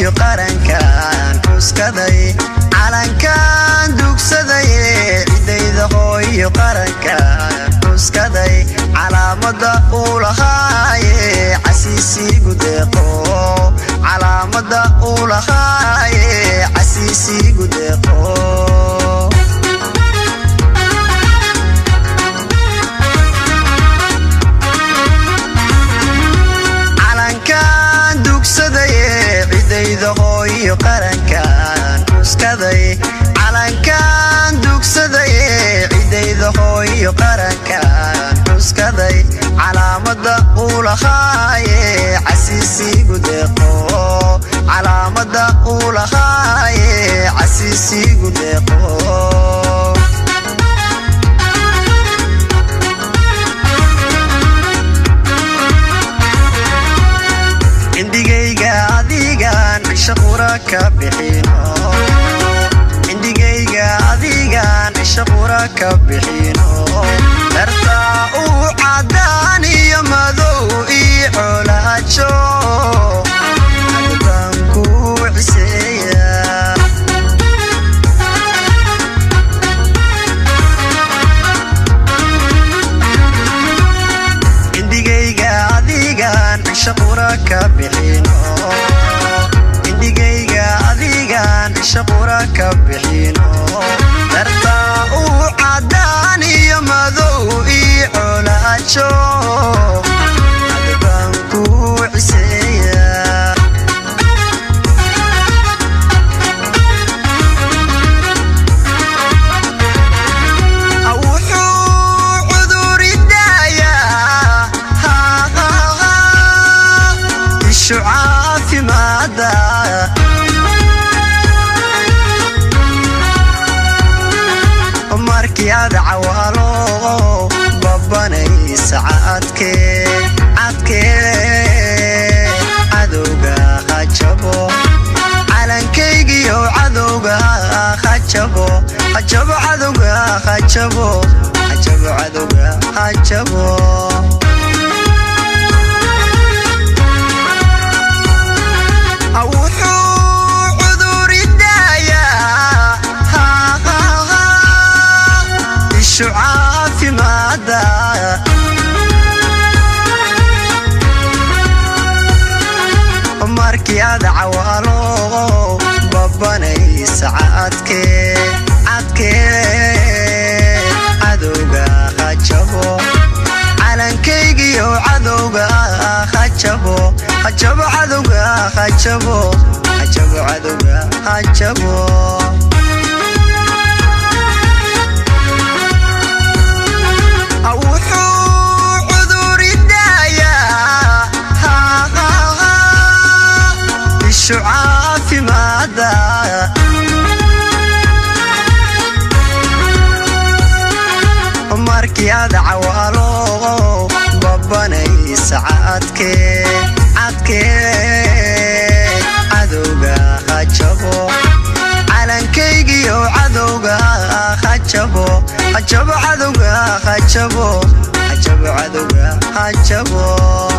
hooyo qarankan cuskaday calankan dugsaday cidayda hooyo qarankan cuskaday calaamada uu lahaaye casiisigu deeqo calaamada uu lahaaye casiisigu deeqo hooyo qarankan cuskaday calankan dugsaday cidayda hooyo qarankan cuskaday calaamada uu lahaaye casiisigu deeqo calaamada uu lahaaye casiisigu deeqo shaqura adigan shaqura ka bixino dartaa uu cadaan iyo madow iyo xoolaajo adbaan ku ciseeya indigayga adigan shaqura ka bixino shaqura ka bixino dartaa uu cadaan iyo madow iyo xoolaajo adbaan ku ciseeya wuxuu cuduridayaa ishu caafimaada markiyaad cawaalo babanaysa cadkee cadowga hajabo calankaygiyo cadowga hajabo cadowga hajabo cadowga hajabo caafimaada markiyaad cawaalo babanaysa cadkee cadowga hajabo calankaygiyo cadowga hajabo cadowga hajabo cadowga hajabo caafimaada markiyaad cawaalo babanaysa cadkee cadowga hajabo calankaygiyo cadowga hajabo cadowga hajabo cadowga hajabo